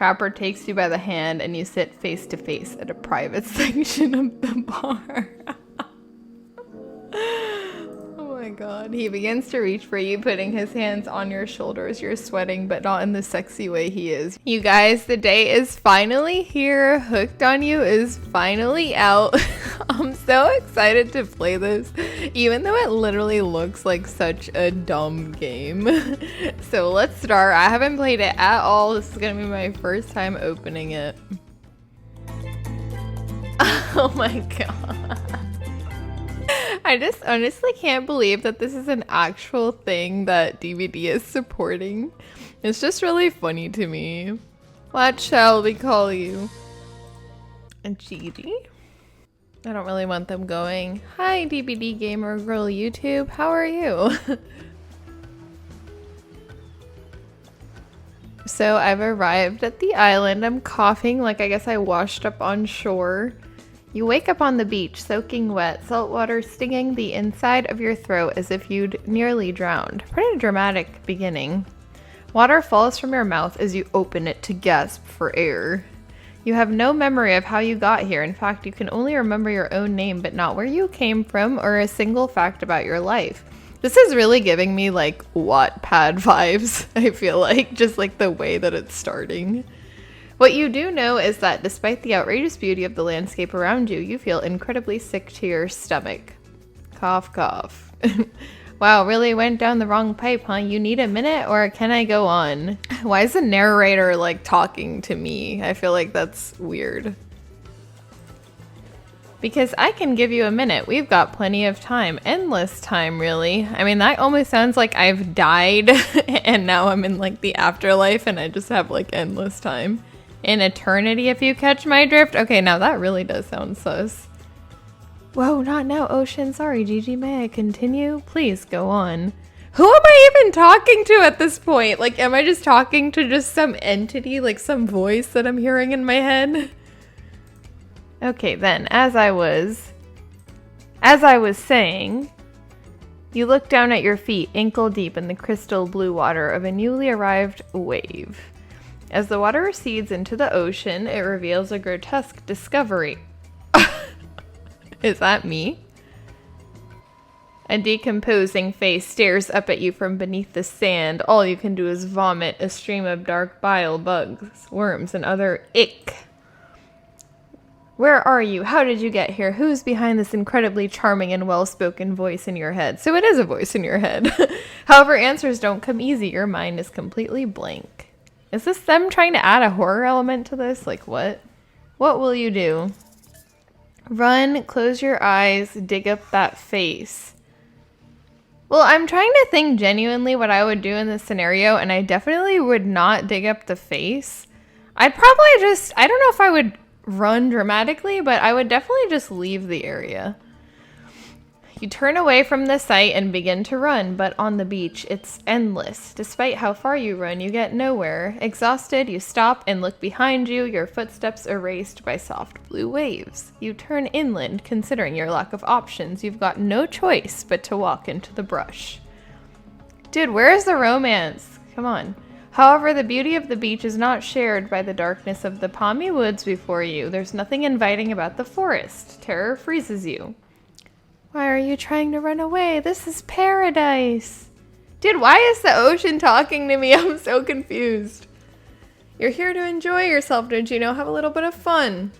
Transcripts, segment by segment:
Trapper takes you by the hand and you sit face to face at a private section of the bar. Oh my god. He begins to reach for you, putting his hands on your shoulders. You're sweating, but not in the sexy way he is. You guys, the day is finally here. Hooked on You is finally out. I'm so excited to play this, even though it literally looks like such a dumb game. So let's start. I haven't played it at all. This is gonna be my first time opening it. Oh my god. I just honestly can't believe that this is an actual thing that DBD is supporting. It's just really funny to me. What shall we call you? Gigi? I don't really want them going, "Hi DBD Gamer Girl YouTube, how are you?" So I've arrived at the island. I'm coughing like I guess I washed up on shore. You wake up on the beach, soaking wet, salt water stinging the inside of your throat as if you'd nearly drowned. Pretty dramatic beginning. Water falls from your mouth as you open it to gasp for air. You have no memory of how you got here. In fact, you can only remember your own name, but not where you came from or a single fact about your life. This is really giving me like Wattpad vibes, I feel like, just like the way that it's starting. What you do know is that despite the outrageous beauty of the landscape around you, you feel incredibly sick to your stomach. Cough, cough. Wow, really went down the wrong pipe, huh? You need a minute, or can I go on? Why is the narrator like talking to me? I feel like that's weird. Because I can give you a minute. We've got plenty of time. Endless time, really. I mean, that almost sounds like I've died and now I'm in like the afterlife and I just have like endless time. An eternity, if you catch my drift. Okay, now that really does sound sus. Whoa, not now, Ocean. Sorry, Gigi. May I continue? Please go on. Who am I even talking to at this point? Like, am I just talking to just some entity, like some voice that I'm hearing in my head? Okay, then, as I was saying, you look down at your feet, ankle deep in the crystal blue water of a newly arrived wave. As the water recedes into the ocean, it reveals a grotesque discovery. Is that me? A decomposing face stares up at you from beneath the sand. All you can do is vomit a stream of dark bile, bugs, worms, and other ick. Where are you? How did you get here? Who's behind this incredibly charming and well-spoken voice in your head? So it is a voice in your head. However, answers don't come easy. Your mind is completely blank. Is this them trying to add a horror element to this? Like what? What will you do? Run, close your eyes, dig up that face. Well, I'm trying to think genuinely what I would do in this scenario, and I definitely would not dig up the face. I'd probably just, I don't know if I would run dramatically, but I would definitely just leave the area. You turn away from the sight and begin to run, but on the beach, it's endless. Despite how far you run, you get nowhere. Exhausted, you stop and look behind you, your footsteps erased by soft blue waves. You turn inland, considering your lack of options. You've got no choice but to walk into the brush. Dude, where is the romance? Come on. However, the beauty of the beach is not shared by the darkness of the palmy woods before you. There's nothing inviting about the forest. Terror freezes you. Why are you trying to run away? This is paradise. Dude, why is the ocean talking to me? I'm so confused. You're here to enjoy yourself, don't you know? Have a little bit of fun.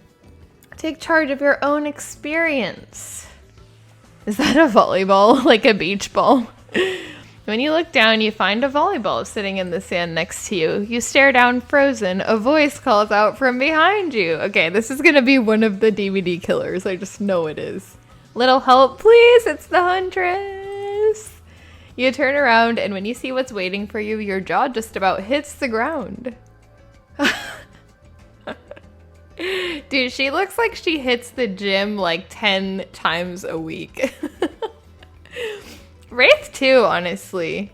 Take charge of your own experience. Is that a volleyball? Like a beach ball? When you look down, you find a volleyball sitting in the sand next to you. You stare down frozen. A voice calls out from behind you. Okay, this is going to be one of the DVD killers. I just know it is. Little help, please. It's the Huntress. You turn around, and when you see what's waiting for you, your jaw just about hits the ground. Dude, she looks like she hits the gym like 10 times a week. Wraith too, honestly.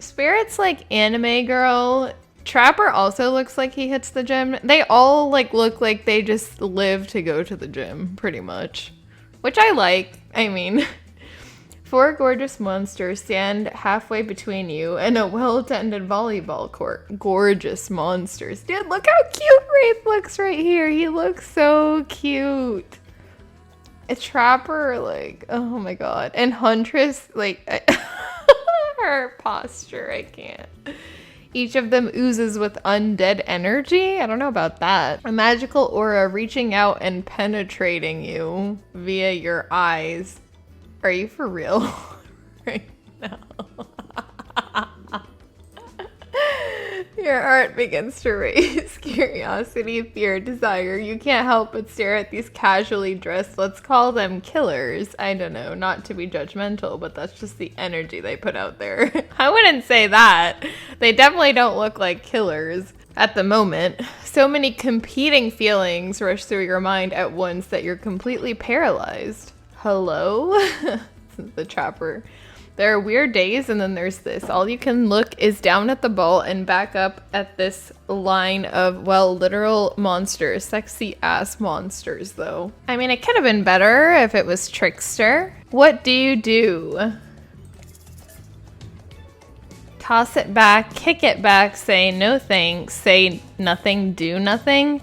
Spirit's like anime girl. Trapper also looks like he hits the gym. They all like look like they just live to go to the gym, pretty much. Which I like. I mean, 4 gorgeous monsters stand halfway between you and a well-tended volleyball court. Gorgeous monsters. Dude, look how cute Wraith looks right here. He looks so cute. A trapper, like, oh my god. And Huntress, like, her posture, I can't. Each of them oozes with undead energy. I don't know about that. A magical aura reaching out and penetrating you via your eyes. Are you for real right now? Your heart begins to race. Curiosity, fear, desire. You can't help but stare at these casually dressed, let's call them killers. I don't know, not to be judgmental, but that's just the energy they put out there. I wouldn't say that. They definitely don't look like killers at the moment. So many competing feelings rush through your mind at once that you're completely paralyzed. Hello? The trapper. There are weird days, and then there's this. All you can look is down at the ball and back up at this line of, well, literal monsters. Sexy ass monsters, though. I mean, it could have been better if it was Trickster. What do you do? Toss it back, kick it back, say no thanks, say nothing, do nothing.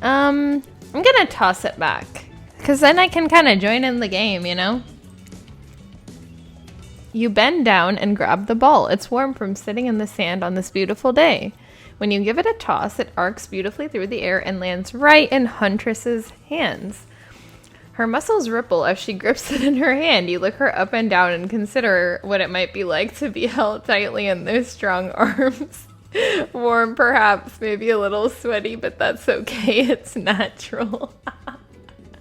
I'm gonna toss it back. Because then I can kind of join in the game, you know? You bend down and grab the ball. It's warm from sitting in the sand on this beautiful day. When you give it a toss, it arcs beautifully through the air and lands right in Huntress's hands. Her muscles ripple as she grips it in her hand. You look her up and down and consider what it might be like to be held tightly in those strong arms. Warm, perhaps, maybe a little sweaty, but that's okay. It's natural.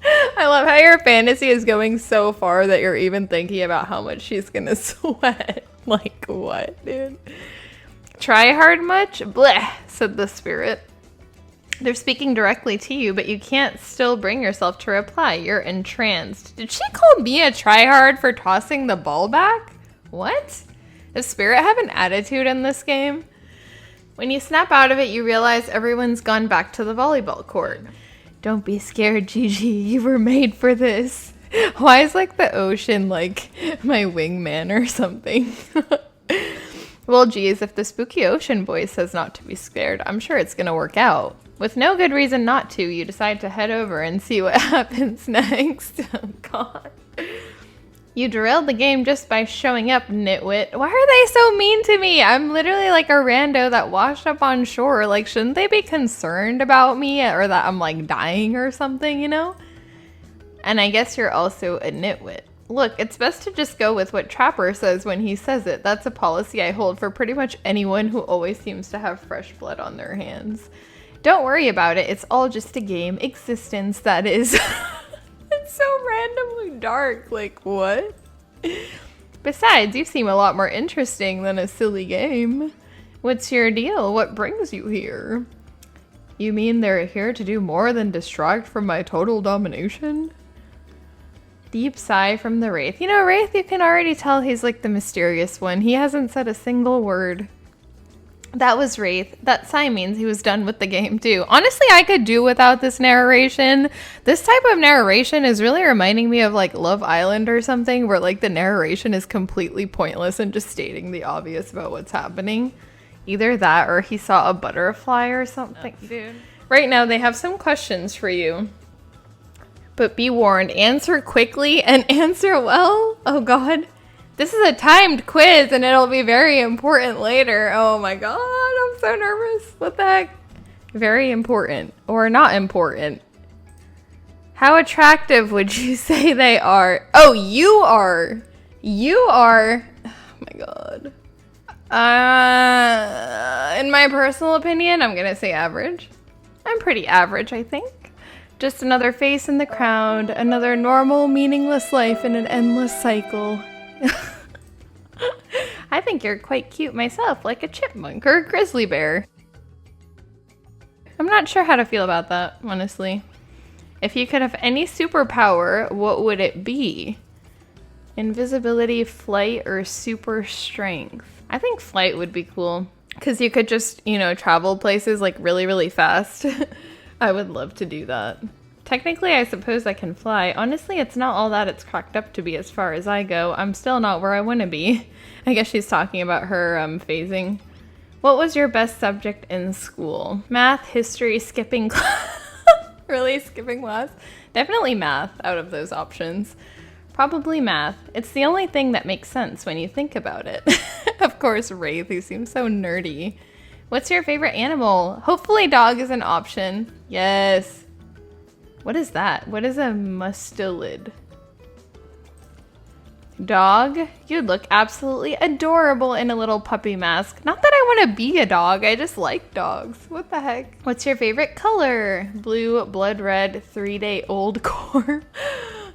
I love how your fantasy is going so far that you're even thinking about how much she's gonna sweat. Like, what, dude? Try hard much? Bleh, said the spirit. They're speaking directly to you, but you can't still bring yourself to reply. You're entranced. Did she call me a tryhard for tossing the ball back? What? Does spirit have an attitude in this game? When you snap out of it, you realize everyone's gone back to the volleyball court. Don't be scared, Gigi. You were made for this. Why is like the ocean like my wingman or something? Well, geez, if the spooky ocean boy says not to be scared, I'm sure it's gonna work out. With no good reason not to, you decide to head over and see what happens next. Oh, God. You derailed the game just by showing up, nitwit. Why are they so mean to me? I'm literally like a rando that washed up on shore. Like, shouldn't they be concerned about me or that I'm like dying or something, you know? And I guess you're also a nitwit. Look, it's best to just go with what Trapper says when he says it. That's a policy I hold for pretty much anyone who always seems to have fresh blood on their hands. Don't worry about it. It's all just a game. Existence, that is. It's so randomly dark. Like, what? Besides, you seem a lot more interesting than a silly game. What's your deal? What brings you here? You mean they're here to do more than distract from my total domination? Deep sigh from the Wraith. You know, Wraith, you can already tell he's like the mysterious one. He hasn't said a single word. That was Wraith. That sigh means he was done with the game too. Honestly, I could do without this narration. This type of narration is really reminding me of like Love Island or something, where like the narration is completely pointless and just stating the obvious about what's happening. Either that or he saw a butterfly or something. Oh, dude. Right now, they have some questions for you. But be warned, answer quickly and answer well. Oh, God. This is a timed quiz and it'll be very important later. Oh my God, I'm so nervous. What the heck? Very important or not important. How attractive would you say they are? Oh, you are. You are. Oh my God. In my personal opinion, I'm gonna say average. I'm pretty average, I think. Just another face in the crowd, another normal, meaningless life in an endless cycle. I think you're quite cute myself, like a chipmunk or a grizzly bear. I'm not sure how to feel about that, honestly. If you could have any superpower, what would it be? Invisibility, flight, or super strength? I think flight would be cool. Because you could just, you know, travel places like really, really fast. I would love to do that. Technically, I suppose I can fly. Honestly, it's not all that it's cracked up to be as far as I go. I'm still not where I want to be. I guess she's talking about her phasing. What was your best subject in school? Math, history, skipping class. Really? Skipping class? Definitely math out of those options. Probably math. It's the only thing that makes sense when you think about it. Of course, Wraith, who seems so nerdy. What's your favorite animal? Hopefully dog is an option. Yes. What is that? What is a mustelid? Dog? You'd look absolutely adorable in a little puppy mask. Not that I want to be a dog, I just like dogs. What the heck? What's your favorite color? Blue, blood red, 3-day-old core.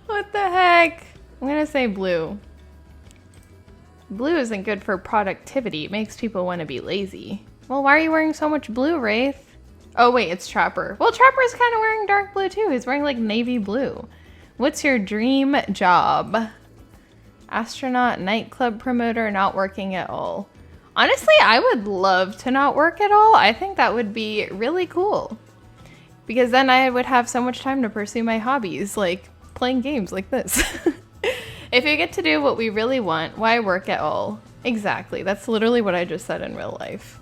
What the heck? I'm gonna say blue. Blue isn't good for productivity. It makes people want to be lazy. Well, why are you wearing so much blue, Wraith? Oh wait, it's Trapper. Well, Trapper's kind of wearing dark blue too. He's wearing like navy blue. What's your dream job? Astronaut, nightclub promoter, not working at all. Honestly, I would love to not work at all. I think that would be really cool. Because then I would have so much time to pursue my hobbies, like playing games like this. If you get to do what we really want, why work at all? Exactly. That's literally what I just said in real life.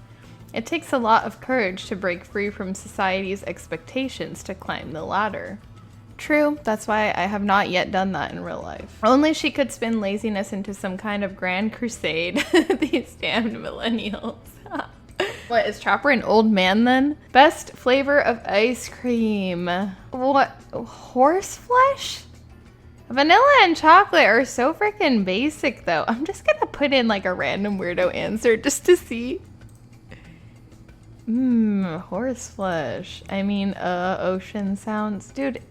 It takes a lot of courage to break free from society's expectations to climb the ladder. True, that's why I have not yet done that in real life. Only she could spin laziness into some kind of grand crusade. These damned millennials. What, is Trapper an old man then? Best flavor of ice cream. What, horse flesh? Vanilla and chocolate are so freaking basic though. I'm just gonna put in like a random weirdo answer just to see. Horse flesh. I mean, ocean sounds. Dude,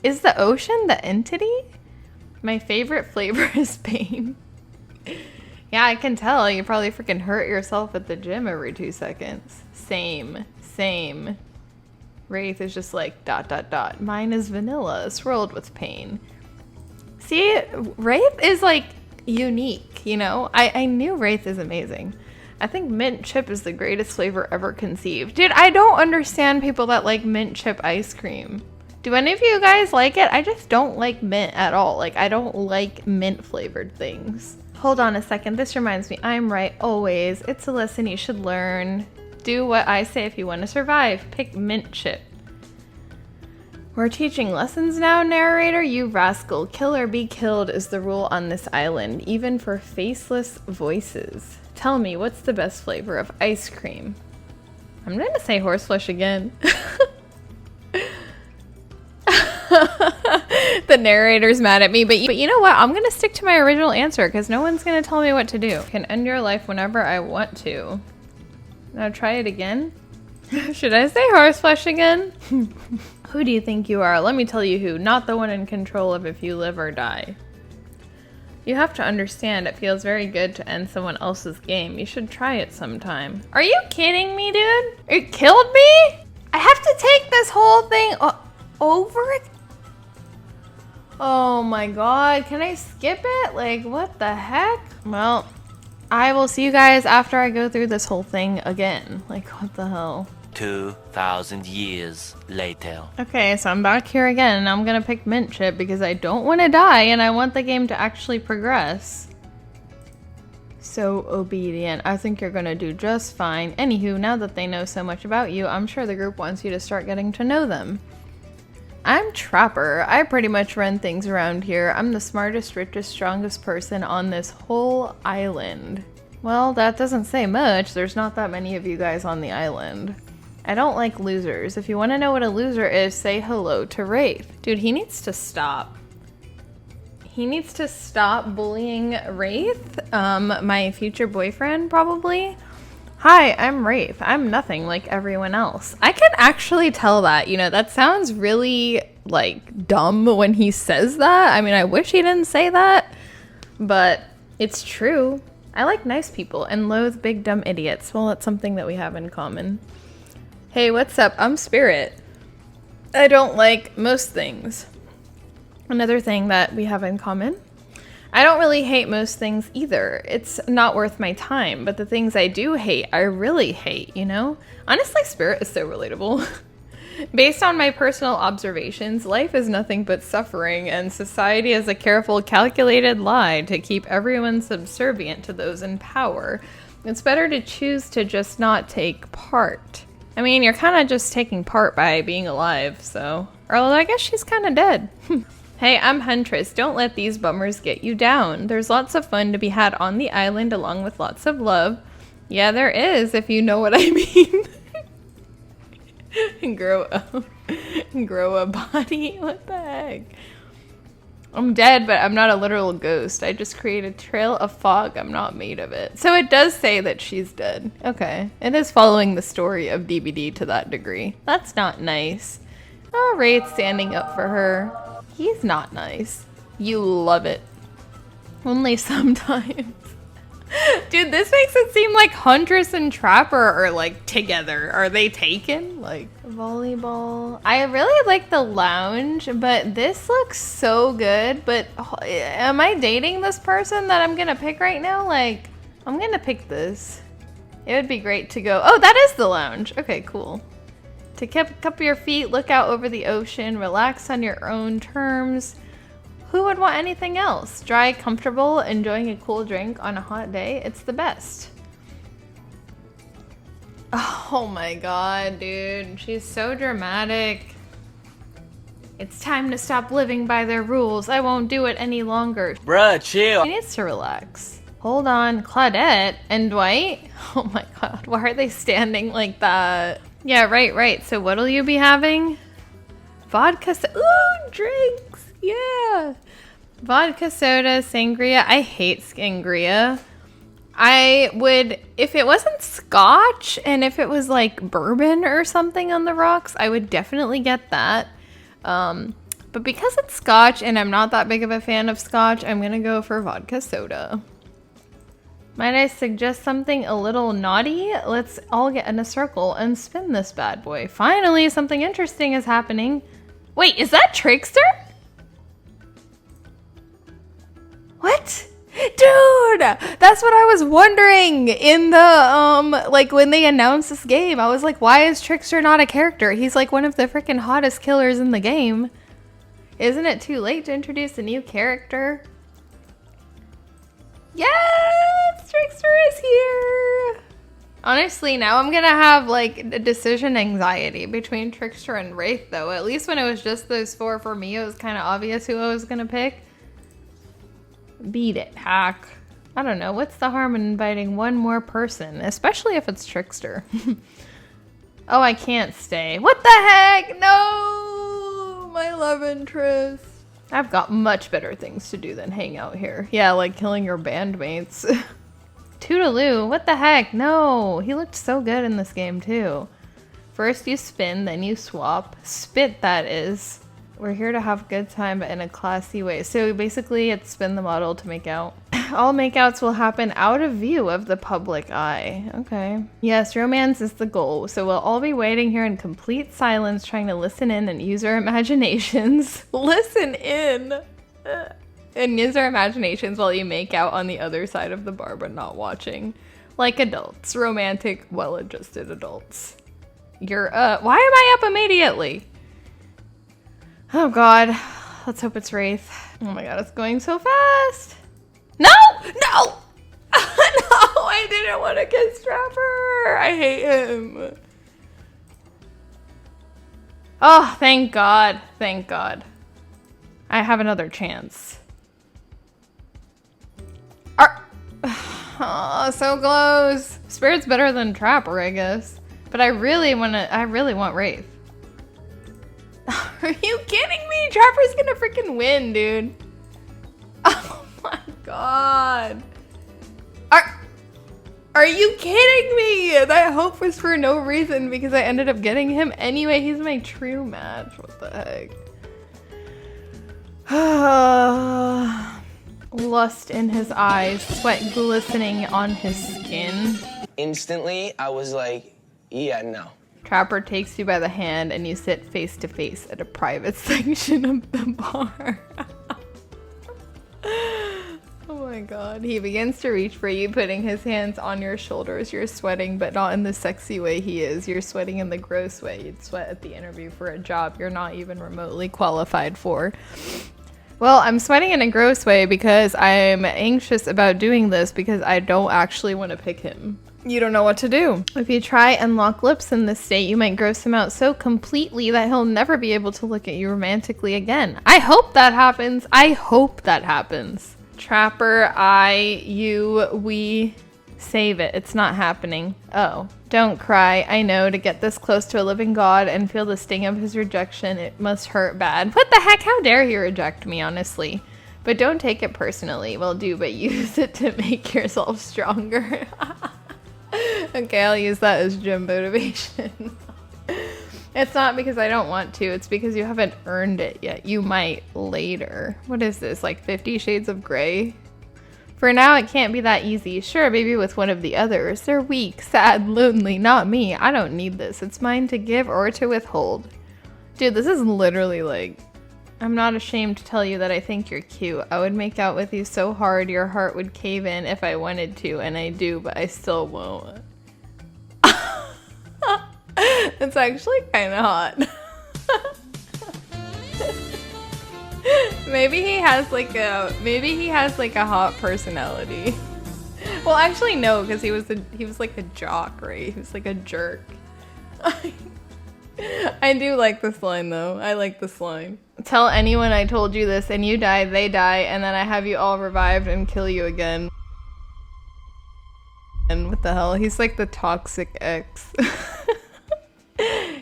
is the ocean the entity? My favorite flavor is pain. Yeah, I can tell. You probably freaking hurt yourself at the gym every 2 seconds. Same. Wraith is just like ... Mine is vanilla, swirled with pain. See, Wraith is like unique, you know? I knew Wraith is amazing. I think mint chip is the greatest flavor ever conceived. Dude, I don't understand people that like mint chip ice cream. Do any of you guys like it? I just don't like mint at all. Like, I don't like mint flavored things. Hold on a second. This reminds me, I'm right always. It's a lesson you should learn. Do what I say if you want to survive. Pick mint chip. We're teaching lessons now, narrator, you rascal. Kill or be killed is the rule on this island, even for faceless voices. Tell me, what's the best flavor of ice cream? I'm gonna say horseflesh again. The narrator's mad at me, but you know what? I'm gonna stick to my original answer because no one's gonna tell me what to do. I can end your life whenever I want to. Now try it again. Should I say horseflesh again? Who do you think you are? Let me tell you who. Not the one in control of if you live or die. You have to understand, it feels very good to end someone else's game. You should try it sometime. Are you kidding me, dude? It killed me? I have to take this whole thing over it? Oh my god, can I skip it? Like, what the heck? Well, I will see you guys after I go through this whole thing again. Like, what the hell? 2,000 years later. Okay, so I'm back here again, and I'm gonna pick mint chip because I don't want to die and I want the game to actually progress. So obedient. I think you're gonna do just fine. Anywho, now that they know so much about you, I'm sure the group wants you to start getting to know them. I'm Trapper. I pretty much run things around here. I'm the smartest, richest, strongest person on this whole island. Well, that doesn't say much. There's not that many of you guys on the island. I don't like losers. If you want to know what a loser is, say hello to Wraith. Dude, he needs to stop. He needs to stop bullying Wraith, my future boyfriend, probably. Hi, I'm Wraith. I'm nothing like everyone else. I can actually tell that, you know, that sounds really, like, dumb when he says that. I mean, I wish he didn't say that, but it's true. I like nice people and loathe big dumb idiots. Well, that's something that we have in common. Hey, what's up? I'm Spirit. I don't like most things. Another thing that we have in common. I don't really hate most things either. It's not worth my time, but the things I do hate, I really hate, you know? Honestly, Spirit is so relatable. Based on my personal observations, life is nothing but suffering, and society is a careful, calculated lie to keep everyone subservient to those in power. It's better to choose to just not take part. I mean, you're kind of just taking part by being alive, so... Or I guess she's kind of dead. Hey, I'm Huntress. Don't let these bummers get you down. There's lots of fun to be had on the island along with lots of love. Yeah, there is, if you know what I mean. Grow a body? What the heck? I'm dead, but I'm not a literal ghost. I just create a trail of fog. I'm not made of it. So it does say that she's dead. Okay. It is following the story of DBD to that degree. That's not nice. Oh, Wraith standing up for her. He's not nice. You love it. Only sometimes. Dude, this makes it seem like Huntress and Trapper are like together. Are they taken? Like volleyball. I really like the lounge, but this looks so good. But am I dating this person that I'm gonna pick right now? Like, I'm gonna pick this. It would be great to go. Oh, that is the lounge. Okay, cool. To cup your feet, look out over the ocean, relax on your own terms. Who would want anything else? Dry, comfortable, enjoying a cool drink on a hot day. It's the best. Oh my god, dude. She's so dramatic. It's time to stop living by their rules. I won't do it any longer. Bruh, chill. She needs to relax. Hold on. Claudette and Dwight? Oh my god. Why are they standing like that? Yeah, right. So what'll you be having? Vodka. Ooh, drinks. Yeah. Vodka, soda, sangria. I hate sangria. I would, if it wasn't scotch and if it was like bourbon or something on the rocks, I would definitely get that. But because it's scotch and I'm not that big of a fan of scotch, I'm gonna go for vodka soda. Might I suggest something a little naughty? Let's all get in a circle and spin this bad boy. Finally, something interesting is happening. Wait, is that Trickster? What? Dude, that's what I was wondering in the, like when they announced this game. I was like, why is Trickster not a character? He's like one of the freaking hottest killers in the game. Isn't it too late to introduce a new character? Yes, Trickster is here. Honestly, now I'm gonna have like a decision anxiety between Trickster and Wraith though. At least when it was just those four for me, it was kind of obvious who I was gonna pick. Beat it, hack. I don't know, what's the harm in inviting one more person, especially if it's Trickster. Oh, I can't stay. What the heck? No, my love interest. I've got much better things to do than hang out here. Yeah, like killing your bandmates. Toodaloo, what the heck? No, he looked so good in this game too. First you spin, then you swap. Spit, that is. We're here to have a good time, but in a classy way. So basically it's spin the model to make out. All makeouts will happen out of view of the public eye. Okay. Yes, romance is the goal. So we'll all be waiting here in complete silence, trying to listen in and use our imaginations. Listen in! And use our imaginations while you make out on the other side of the bar, but not watching. Like adults. Romantic, well-adjusted adults. You're, why am I up immediately? Oh god. Let's hope it's Wraith. Oh my god, it's going so fast. No! No! No! I didn't want to kiss Trapper. I hate him. Oh, thank god. Thank god. I have another chance. Oh, so close. Spirit's better than Trapper, I guess. But I really want Wraith. Are you kidding me? Trapper's gonna freaking win, dude. Oh my god. Are you kidding me? That hope was for no reason because I ended up getting him anyway. He's my true match. What the heck? Lust in his eyes, sweat glistening on his skin. Instantly, I was like, yeah, no. Trapper takes you by the hand and you sit face to face at a private section of the bar. Oh my my god. He begins to reach for you, putting his hands on your shoulders. You're sweating, but not in the sexy way he is. You're sweating in the gross way you'd sweat at the interview for a job you're not even remotely qualified for. Well, I'm sweating in a gross way because I'm anxious about doing this because I don't actually want to pick him. You don't know what to do. If you try and lock lips in this state, you might gross him out so completely that he'll never be able to look at you romantically again. I hope that happens. I hope that happens. Trapper, we save it. It's not happening. Oh, don't cry. I know, to get this close to a living god and feel the sting of his rejection, it must hurt bad. What the heck? How dare he reject me, honestly? But don't take it personally. Well, do, but use it to make yourself stronger. Okay, I'll use that as gym motivation. It's not because I don't want to, it's because you haven't earned it yet. You might later. What is this, like 50 Shades of Grey? For now, it can't be that easy. Sure, maybe with one of the others. They're weak, sad, lonely, not me. I don't need this. It's mine to give or to withhold. Dude, this is literally like, I'm not ashamed to tell you that I think you're cute. I would make out with you so hard your heart would cave in if I wanted to, and I do, but I still won't. It's actually kind of hot. Maybe he has like a hot personality. Well, actually no, because he was like a jock, right? He was like a jerk. I do like this line though. I like this line. Tell anyone I told you this and you die, they die, and then I have you all revived and kill you again. And what the hell? He's like the toxic ex.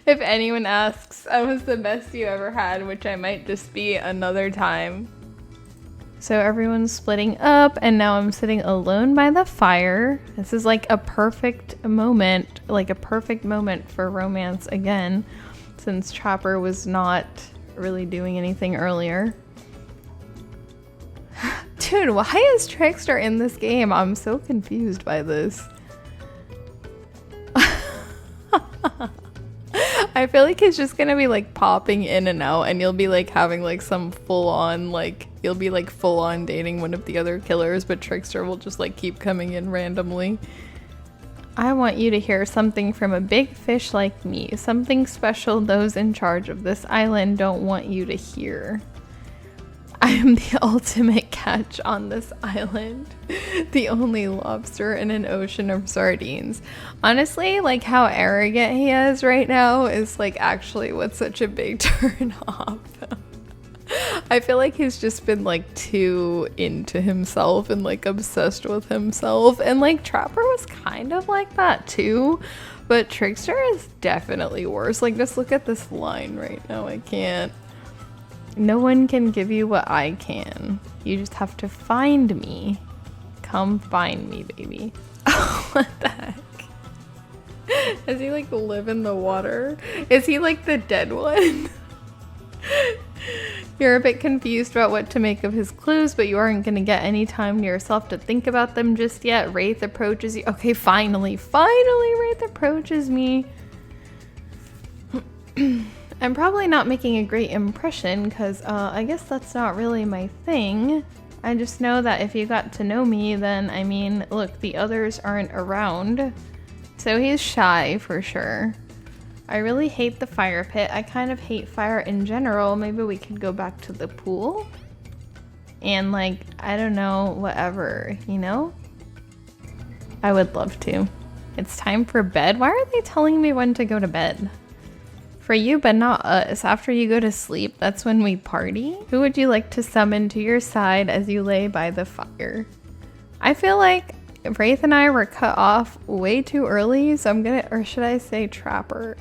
If anyone asks, I was the best you ever had, which I might just be another time. So everyone's splitting up, and now I'm sitting alone by the fire. This is like a perfect moment, for romance again, since Trapper was not really doing anything earlier. Dude, why is Trickster in this game? I'm so confused by this. I feel like he's just gonna be like popping in and out, and you'll be like having like some full-on, like you'll be like full-on dating one of the other killers, but Trickster will just like keep coming in randomly. I want you to hear something from a big fish like me, something special those in charge of this island don't want you to hear. I am the ultimate catch on this island. The only lobster in an ocean of sardines. Honestly, like how arrogant he is right now is like actually what's such a big turn off. I feel like he's just been like too into himself and like obsessed with himself. And like Trapper was kind of like that too. But Trickster is definitely worse. Like just look at this line right now. I can't. No one can give you what I can. You just have to find me. Come find me, baby. What the heck? Does he like live in the water? Is he like the dead one? You're a bit confused about what to make of his clues, but you aren't going to get any time to yourself to think about them just yet. Wraith approaches you. Okay, finally, Wraith approaches me. I'm probably not making a great impression because I guess that's not really my thing. I just know that if you got to know me, then I mean, look, the others aren't around. So he's shy for sure. I really hate the fire pit. I kind of hate fire in general. Maybe we could go back to the pool and like, I don't know, whatever, you know? I would love to. It's time for bed. Why are they telling me when to go to bed? For you, but not us. After you go to sleep, that's when we party. Who would you like to summon to your side as you lay by the fire? I feel like Wraith and I were cut off way too early, so I'm gonna, or should I say Trapper?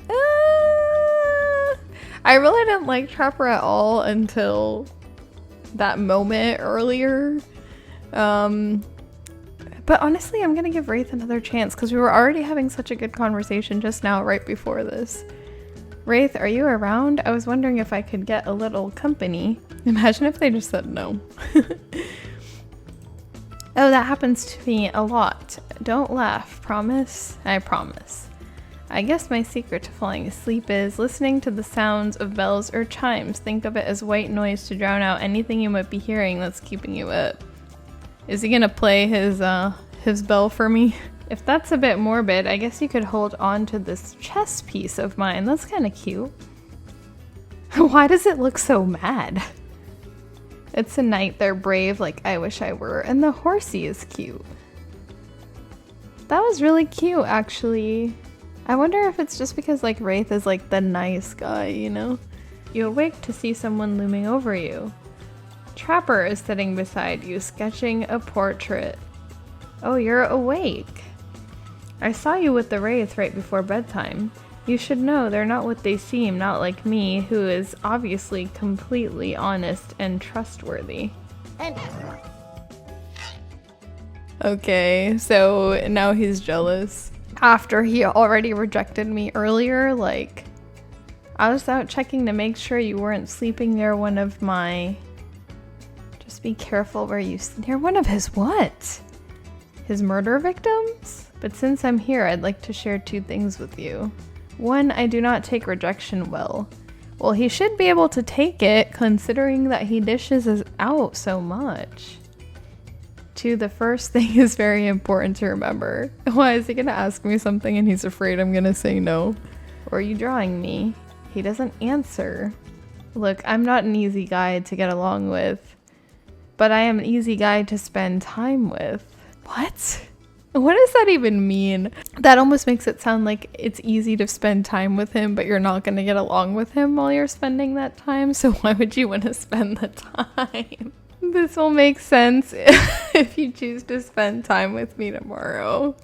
I really didn't like Trapper at all until that moment earlier. But honestly, I'm gonna give Wraith another chance because we were already having such a good conversation just now, right before this. Wraith, are you around? I was wondering if I could get a little company. Imagine if they just said no. Oh, that happens to me a lot. Don't laugh, promise? I promise. I guess my secret to falling asleep is listening to the sounds of bells or chimes. Think of it as white noise to drown out anything you might be hearing that's keeping you up. Is he gonna play his bell for me? If that's a bit morbid, I guess you could hold on to this chess piece of mine. That's kind of cute. Why does it look so mad? It's a knight, they're brave like I wish I were, and the horsey is cute. That was really cute, actually. I wonder if it's just because like Wraith is like the nice guy, you know? You awake to see someone looming over you. Trapper is sitting beside you, sketching a portrait. Oh, you're awake. I saw you with the Wraith right before bedtime. You should know they're not what they seem, not like me, who is obviously completely honest and trustworthy. Okay, so now he's jealous. After he already rejected me earlier, like, I was out checking to make sure you weren't sleeping near one of my... Just be careful where you... Near one of his what? His murder victims? But since I'm here, I'd like to share 2 things with you. 1, I do not take rejection well. Well, he should be able to take it, considering that he dishes us out so much. 2, the first thing is very important to remember. Why is he gonna ask me something and he's afraid I'm gonna say no? Or are you drawing me? He doesn't answer. Look, I'm not an easy guy to get along with, but I am an easy guy to spend time with. What? What does that even mean? That almost makes it sound like it's easy to spend time with him, but you're not going to get along with him while you're spending that time. So why would you want to spend the time? This will make sense if you choose to spend time with me tomorrow.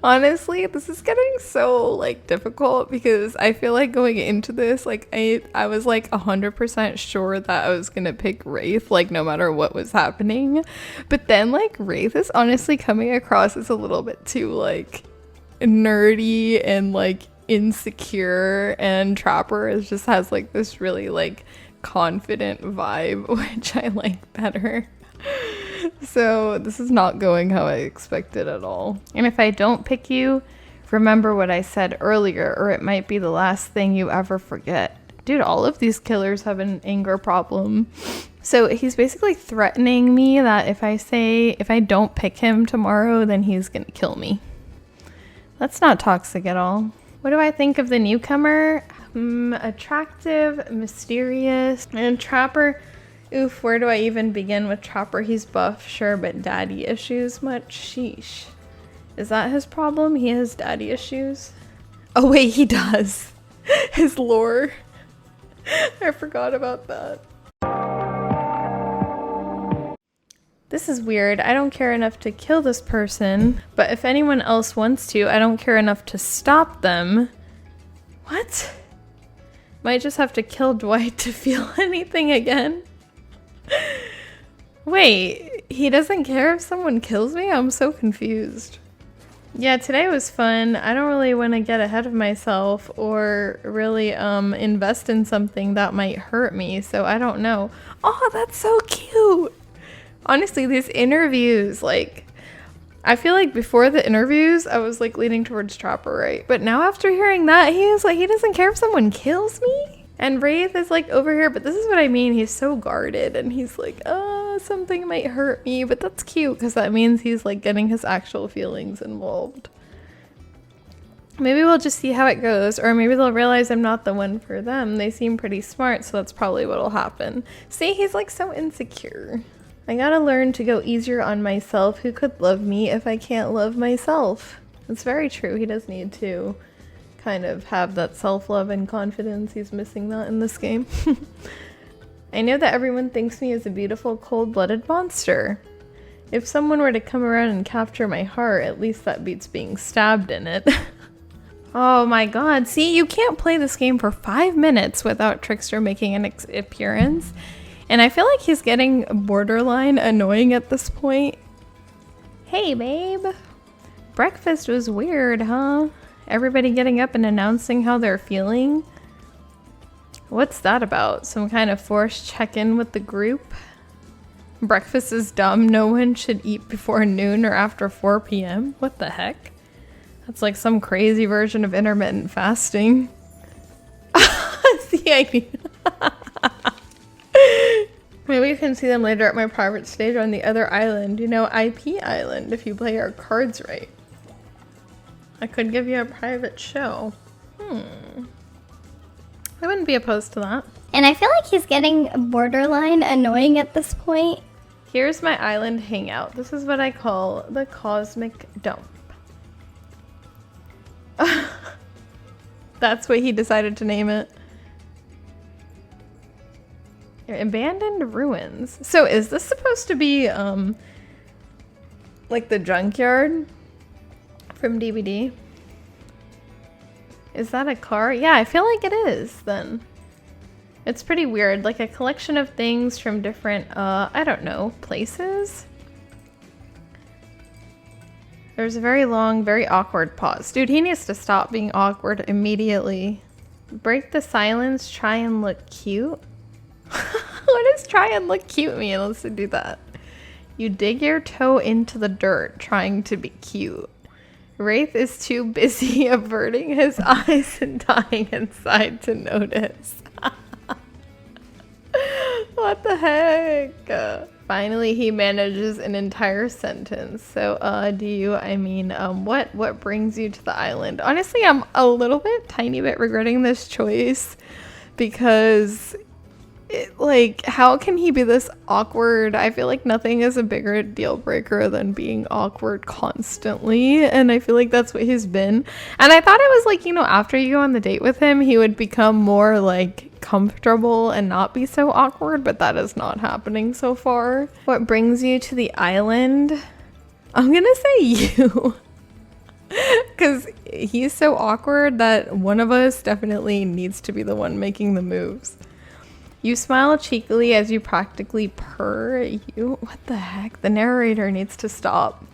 Honestly, this is getting so like difficult because I feel like going into this, like I was like 100% sure that I was gonna pick Wraith, like no matter what was happening. But then like Wraith is honestly coming across as a little bit too like nerdy and like insecure, and Trapper is just has like this really like confident vibe, which I like better. So this is not going how I expected at all. And if I don't pick you, remember what I said earlier, or it might be the last thing you ever forget. Dude, all of these killers have an anger problem. So he's basically threatening me that if I don't pick him tomorrow, then he's gonna kill me. That's not toxic at all. What do I think of the newcomer? Attractive, mysterious, and Trapper. Oof, where do I even begin with Trapper? He's buff, sure, but daddy issues much? Sheesh. Is that his problem? He has daddy issues? Oh wait, he does. His lore. I forgot about that. This is weird. I don't care enough to kill this person, but if anyone else wants to, I don't care enough to stop them. What? Might just have to kill Dwight to feel anything again. Wait, he doesn't care if someone kills me? I'm so confused. Yeah, today was fun. I don't really want to get ahead of myself or really invest in something that might hurt me, so I don't know. Oh, that's so cute! Honestly, these interviews, like, I feel like before the interviews, I was like leaning towards Trapper, right? But now after hearing that, he is like, he doesn't care if someone kills me? And Wraith is like over here, but this is what I mean. He's so guarded and he's like, something might hurt me, but that's cute because that means he's like getting his actual feelings involved. Maybe we'll just see how it goes, or maybe they'll realize I'm not the one for them. They seem pretty smart, so that's probably what'll happen. See, he's like so insecure. I gotta learn to go easier on myself. Who could love me if I can't love myself? It's very true. He does need to kind of have that self-love and confidence. He's missing that in this game. I know that everyone thinks me as a beautiful, cold-blooded monster. If someone were to come around and capture my heart, at least that beats being stabbed in it. Oh my god. See, you can't play this game for 5 minutes without Trickster making an appearance. And I feel like he's getting borderline annoying at this point. Hey, babe. Breakfast was weird, huh? Everybody getting up and announcing how they're feeling. What's that about? Some kind of forced check-in with the group? Breakfast is dumb. No one should eat before noon or after 4 p.m. What the heck? That's like some crazy version of intermittent fasting. See, I mean... Maybe you can see them later at my private stage on the other island. You know, IP Island, if you play our cards right. I could give you a private show. I wouldn't be opposed to that. And I feel like he's getting borderline annoying at this point. Here's my island hangout. This is what I call the cosmic dump. That's what he decided to name it. Abandoned ruins. So is this supposed to be like the junkyard from DBD? Is that a car? Yeah, I feel like it is then. It's pretty weird, like a collection of things from different I don't know, places. There's a very long, very awkward pause. Dude, he needs to stop being awkward immediately. Break the silence, try and look cute. What does try and look cute mean? Let's do that. You dig your toe into the dirt trying to be cute. Wraith is too busy averting his eyes and dying inside to notice. What the heck? Finally, he manages an entire sentence. So, do you, I mean, what brings you to the island? Honestly, I'm a little bit, tiny bit regretting this choice because, how can he be this awkward? I feel like nothing is a bigger deal breaker than being awkward constantly, and I feel like that's what he's been. And I thought it was like, after you go on the date with him, he would become more like comfortable and not be so awkward, but that is not happening so far. What brings you to the island? I'm gonna say you. Because he's so awkward that one of us definitely needs to be the one making the moves. You smile cheekily as you practically purr. What the heck? The narrator needs to stop.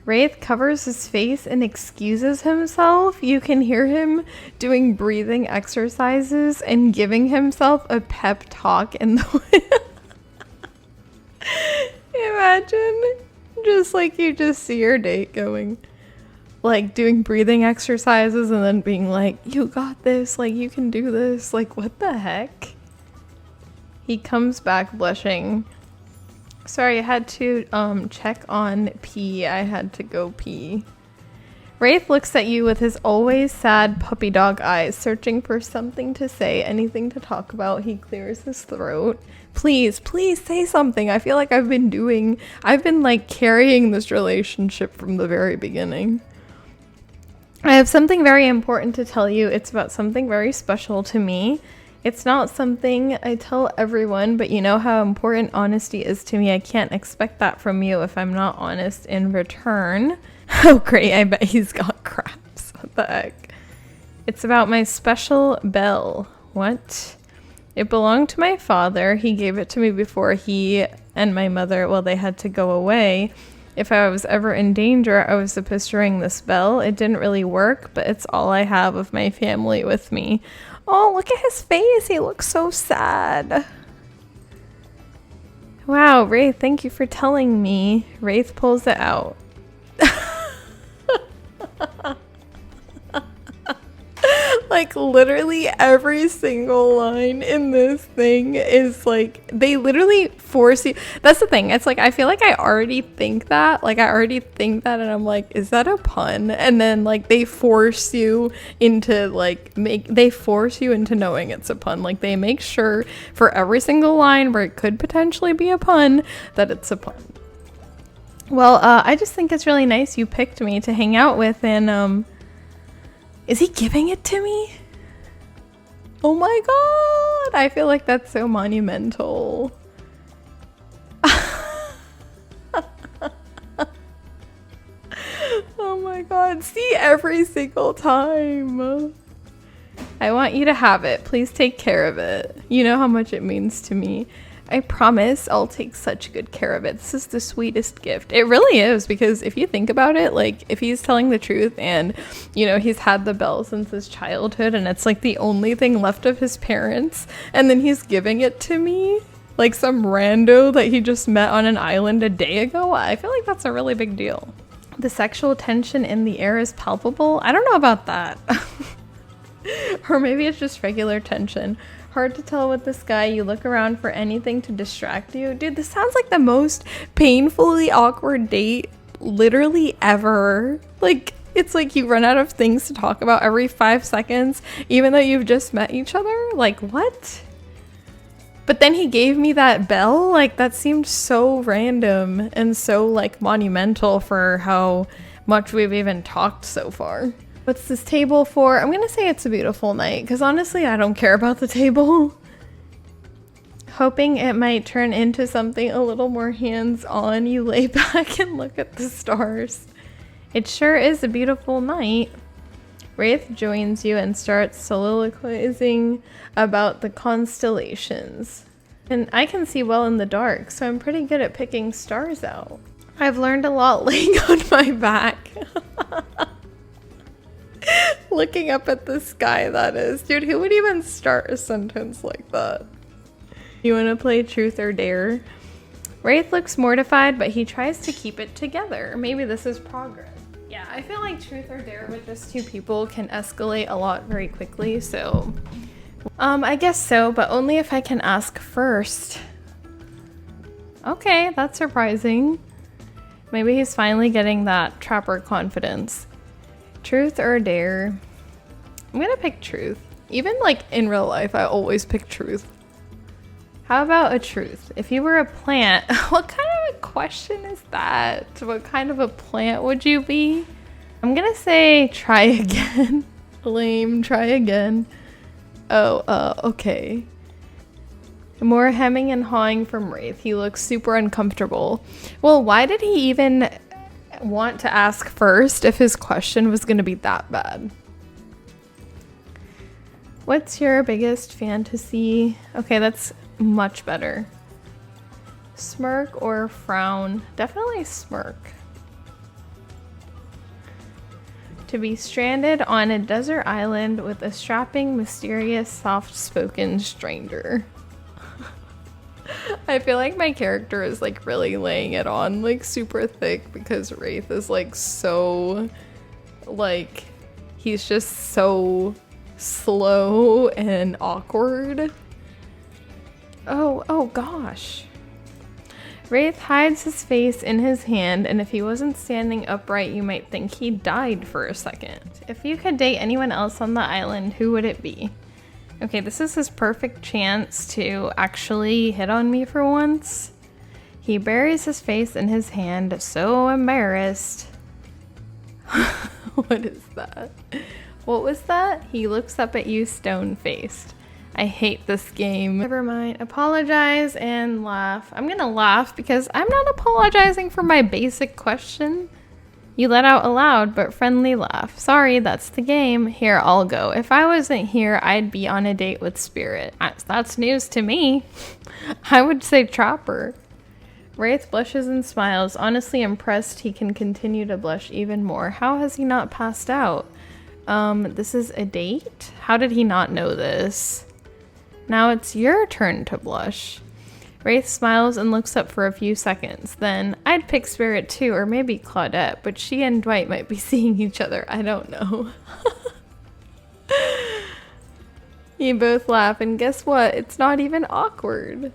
Wraith covers his face and excuses himself. You can hear him doing breathing exercises and giving himself a pep talk in the Imagine just like you just see your date going, like doing breathing exercises and then being like, you got this, like you can do this, like what the heck? He comes back blushing. Sorry, I had to check on pee. I had to go pee. Wraith looks at you with his always sad puppy dog eyes, searching for something to say, anything to talk about. He clears his throat. Please, please say something. I feel like I've been like carrying this relationship from the very beginning. I have something very important to tell you. It's about something very special to me. It's not something I tell everyone, but you know how important honesty is to me. I can't expect that from you if I'm not honest in return. Oh great, I bet he's got craps. What the heck? It's about my special bell. What? It belonged to my father. He gave it to me before he and my mother, well, they had to go away. If I was ever in danger, I was supposed to ring this bell. It didn't really work, but it's all I have of my family with me. Oh, look at his face. He looks so sad. Wow, Wraith, thank you for telling me. Wraith pulls it out. Like literally every single line in this thing is like, they literally force you. That's the thing. It's like, I feel like I already think that. Like I already think that and I'm like, is that a pun? And then like they force you into like, they force you into knowing it's a pun. Like they make sure for every single line where it could potentially be a pun that it's a pun. Well, I just think it's really nice you picked me to hang out with and is he giving it to me? Oh my god! I feel like that's so monumental. Oh my god, see every single time. I want you to have it. Please take care of it. You know how much it means to me. I promise I'll take such good care of it. This is the sweetest gift. It really is, because if you think about it, like if he's telling the truth and, you know, he's had the bell since his childhood and it's like the only thing left of his parents, and then he's giving it to me, like some rando that he just met on an island a day ago, I feel like that's a really big deal. The sexual tension in the air is palpable. I don't know about that. Or maybe it's just regular tension. Hard to tell with this guy. You look around for anything to distract you. Dude, this sounds like the most painfully awkward date literally ever. Like, it's like you run out of things to talk about every 5 seconds, even though you've just met each other. Like, what? But then he gave me that bell. Like, that seemed so random and so, like, monumental for how much we've even talked so far. What's this table for? I'm gonna say it's a beautiful night, because honestly, I don't care about the table. Hoping it might turn into something a little more hands-on, you lay back and look at the stars. It sure is a beautiful night. Wraith joins you and starts soliloquizing about the constellations. And I can see well in the dark, so I'm pretty good at picking stars out. I've learned a lot laying on my back. Looking up at the sky, that is. Dude, who would even start a sentence like that? You want to play truth or dare? Wraith looks mortified, but he tries to keep it together. Maybe this is progress. Yeah, I feel like truth or dare with just 2 people can escalate a lot very quickly, so... I guess so, but only if I can ask first. Okay, that's surprising. Maybe he's finally getting that trapper confidence. Truth or dare? I'm gonna pick truth. Even like in real life, I always pick truth. How about a truth? If you were a plant, what kind of a question is that? What kind of a plant would you be? I'm gonna say try again. Lame, try again. Oh, okay. More hemming and hawing from Wraith. He looks super uncomfortable. Well, why did he even want to ask first if his question was gonna be that bad? What's your biggest fantasy? Okay, that's much better. Smirk or frown? Definitely smirk. To be stranded on a desert island with a strapping, mysterious, soft-spoken stranger. I feel like my character is like really laying it on like super thick because Wraith is like so like he's just so slow and awkward. Oh gosh. Wraith hides his face in his hand, and if he wasn't standing upright, you might think he died for a second. If you could date anyone else on the island, who would it be? Okay, this is his perfect chance to actually hit on me for once. He buries his face in his hand, so embarrassed. What is that? What was that? He looks up at you stone-faced. I hate this game. Never mind. Apologize and laugh. I'm gonna laugh because I'm not apologizing for my basic question. You let out a loud but friendly laugh. Sorry, that's the game. Here, I'll go. If I wasn't here, I'd be on a date with Spirit. That's news to me. I would say Trapper. Wraith blushes and smiles, honestly impressed he can continue to blush even more. How has he not passed out? This is a date? How did he not know this? Now it's your turn to blush. Wraith smiles and looks up for a few seconds. Then, I'd pick Spirit too, or maybe Claudette, but she and Dwight might be seeing each other. I don't know. You both laugh, and guess what? It's not even awkward.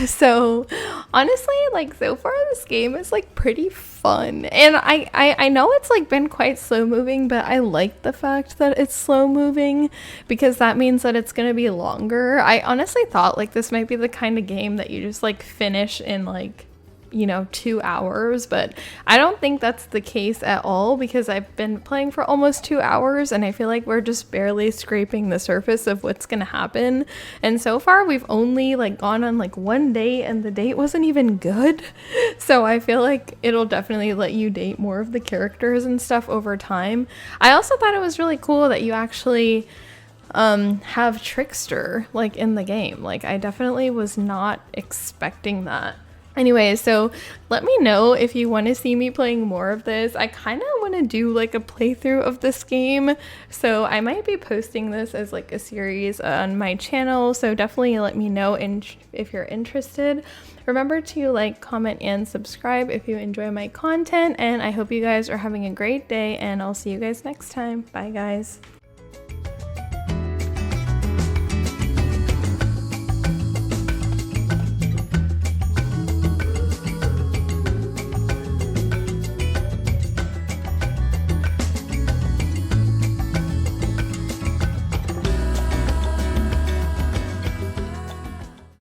So, honestly, like, so far this game is, like, pretty fun. And I know it's, like, been quite slow-moving, but I like the fact that it's slow-moving because that means that it's gonna be longer. I honestly thought, like, this might be the kind of game that you just, like, finish in, like, you know, 2 hours, but I don't think that's the case at all because I've been playing for almost 2 hours and I feel like we're just barely scraping the surface of what's gonna happen. And so far we've only like gone on like 1 date and the date wasn't even good. So I feel like it'll definitely let you date more of the characters and stuff over time. I also thought it was really cool that you actually have Trickster like in the game. Like I definitely was not expecting that. Anyway, so let me know if you want to see me playing more of this. I kind of want to do like a playthrough of this game, so I might be posting this as like a series on my channel, so definitely let me know if you're interested. Remember to like, comment, and subscribe if you enjoy my content, and I hope you guys are having a great day, and I'll see you guys next time. Bye guys.